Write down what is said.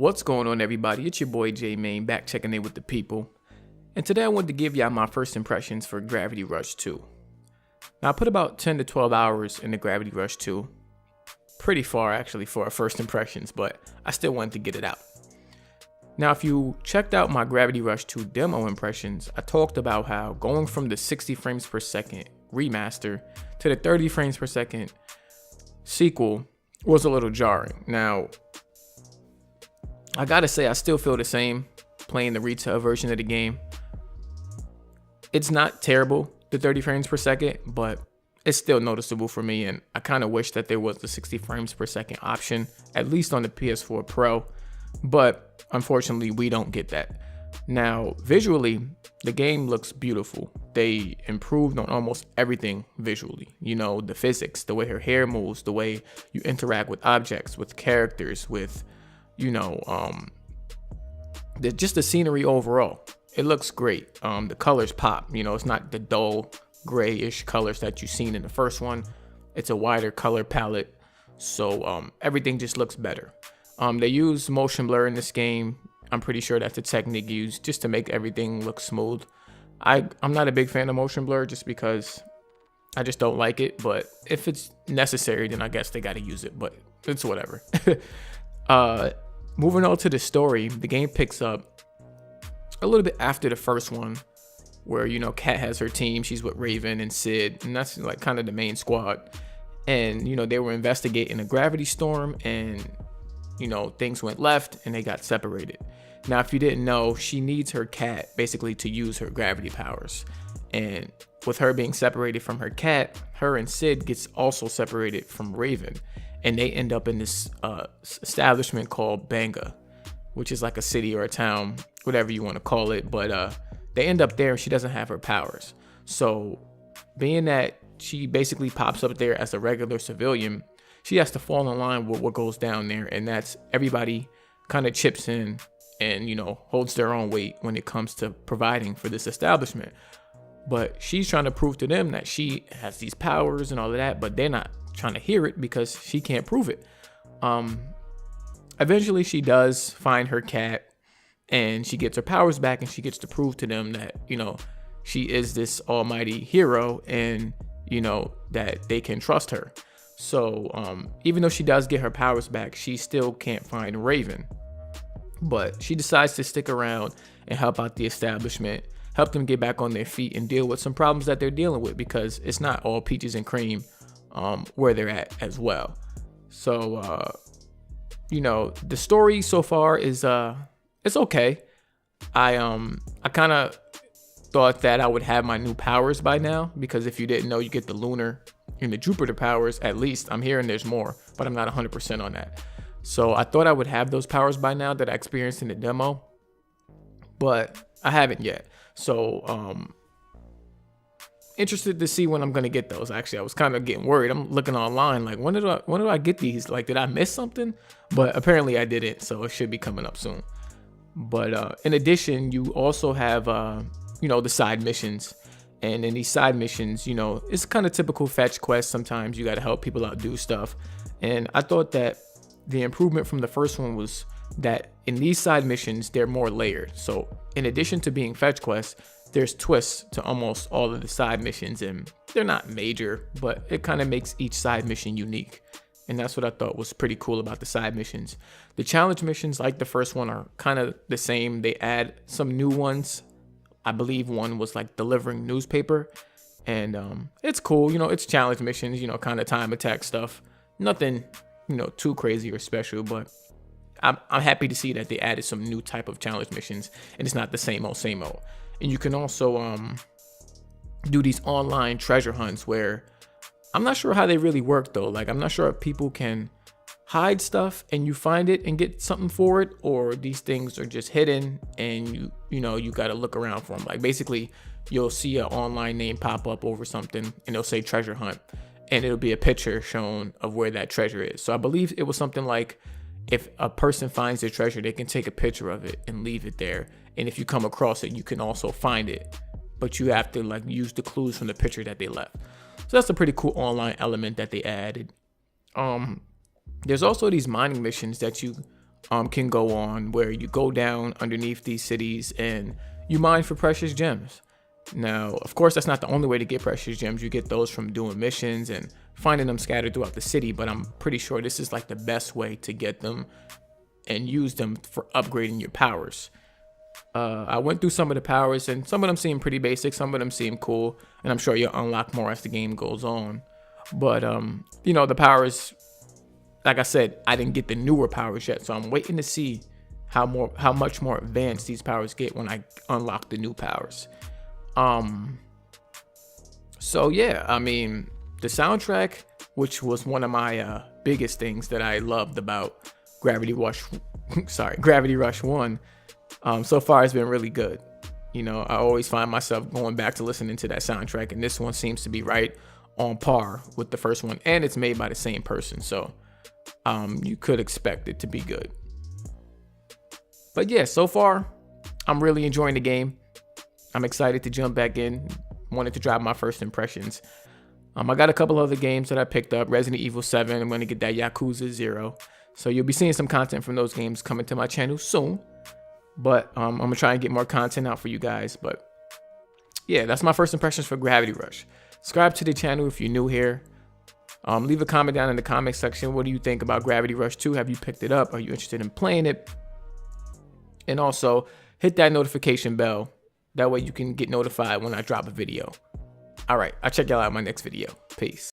What's going on, everybody? It's your boy J Main back checking in with the people. And today I wanted to give y'all my first impressions for Gravity Rush 2. Now I put about 10 to 12 hours into Gravity Rush 2. Pretty far actually for our first impressions, but I still wanted to get it out. Now if you checked out my Gravity Rush 2 demo impressions, I talked about how going from the 60 frames per second remaster to the 30 frames per second sequel was a little jarring. Now, I gotta say, I still feel the same playing the retail version of the game. It's not terrible, the 30 frames per second, but it's still noticeable for me, and I kind of wish that there was the 60 frames per second option, at least on the PS4 Pro, but unfortunately, we don't get that. Now, visually, the game looks beautiful. They improved on almost everything visually. You know, the physics, the way her hair moves, the way you interact with objects, with characters, with just the scenery overall. It looks great. The colors pop. You know, it's not the dull grayish colors that you've seen in the first one. It's a wider color palette, so everything just looks better. They use motion blur in this game. I'm pretty sure that's a technique used just to make everything look smooth. I'm not a big fan of motion blur just because I just don't like it, but if it's necessary, then I guess they got to use it, but it's whatever. Moving on to the story, the game picks up a little bit after the first one, where, you know, Kat has her team. She's with Raven and Sid, and that's like kind of the main squad. And, you know, they were investigating a gravity storm, and, you know, things went left and they got separated. Now, if you didn't know, she needs her cat basically to use her gravity powers. And with her being separated from her cat, her and Sid gets also separated from Raven. And they end up in this establishment called Banga, which is like a city or a town, whatever you want to call it. But they end up there and she doesn't have her powers. So being that she basically pops up there as a regular civilian, she has to fall in line with what goes down there. And that's everybody kind of chips in and, you know, holds their own weight when it comes to providing for this establishment. But she's trying to prove to them that she has these powers and all of that, but they're not trying to hear it because she can't prove it. Eventually she does find her cat and she gets her powers back, and she gets to prove to them that, you know, she is this almighty hero and, you know, that they can trust her. So even though she does get her powers back, she still can't find Raven. But she decides to stick around and help out the establishment, help them get back on their feet and deal with some problems that they're dealing with, because it's not all peaches and cream where they're at as well. So you know, the story so far is it's okay. I kind of thought that I would have my new powers by now, because if you didn't know, you get the lunar and the Jupiter powers. At least I'm hearing there's more, but I'm not 100% on that. So I thought I would have those powers by now that I experienced in the demo, but I haven't yet. So interested to see when I'm gonna get those. Actually, I was kind of getting worried. I'm looking online like, when do I get these? Like, did I miss something? But apparently I didn't, so it should be coming up soon. But in addition, you also have you know, the side missions. And in these side missions, you know, it's kind of typical fetch quests. Sometimes you got to help people out do stuff. And I thought that the improvement from the first one was that in these side missions, they're more layered. So in addition to being fetch quests, there's twists to almost all of the side missions, and they're not major, but it kind of makes each side mission unique. And that's what I thought was pretty cool about the side missions. The challenge missions, like the first one, are kind of the same. They add some new ones. I believe one was like delivering newspaper, and it's cool. You know, it's challenge missions, you know, kind of time attack stuff. Nothing, you know, too crazy or special, but I'm happy to see that they added some new type of challenge missions, and it's not the same old. And you can also do these online treasure hunts where I'm not sure how they really work though. Like, I'm not sure if people can hide stuff and you find it and get something for it, or these things are just hidden and you know you got to look around for them. Like, basically you'll see an online name pop up over something and it'll say treasure hunt, and it'll be a picture shown of where that treasure is. So I believe it was something like, if a person finds their treasure, they can take a picture of it and leave it there. And if you come across it, you can also find it, but you have to like use the clues from the picture that they left. So that's a pretty cool online element that they added. There's also these mining missions that you can go on, where you go down underneath these cities and you mine for precious gems. Now, of course, that's not the only way to get precious gems. You get those from doing missions and finding them scattered throughout the city, but I'm pretty sure this is like the best way to get them and use them for upgrading your powers. I went through some of the powers, and some of them seem pretty basic, some of them seem cool, and I'm sure you'll unlock more as the game goes on. But you know, the powers, like I said, I didn't get the newer powers yet, so I'm waiting to see how much more advanced these powers get when I unlock the new powers. So yeah, I mean, the soundtrack, which was one of my biggest things that I loved about Gravity Rush 1, so far has been really good. You know, I always find myself going back to listening to that soundtrack, and this one seems to be right on par with the first one, and it's made by the same person, so you could expect it to be good. But yeah, so far I'm really enjoying the game. I'm excited to jump back in. Wanted to drop my first impressions. I got a couple other games that I picked up. Resident Evil 7. I'm going to get that Yakuza 0. So you'll be seeing some content from those games coming to my channel soon. But I'm going to try and get more content out for you guys. But yeah, that's my first impressions for Gravity Rush. Subscribe to the channel if you're new here. Leave a comment down in the comment section. What do you think about Gravity Rush 2? Have you picked it up? Are you interested in playing it? And also, hit that notification bell. That way you can get notified when I drop a video. All right, I'll check y'all out in my next video. Peace.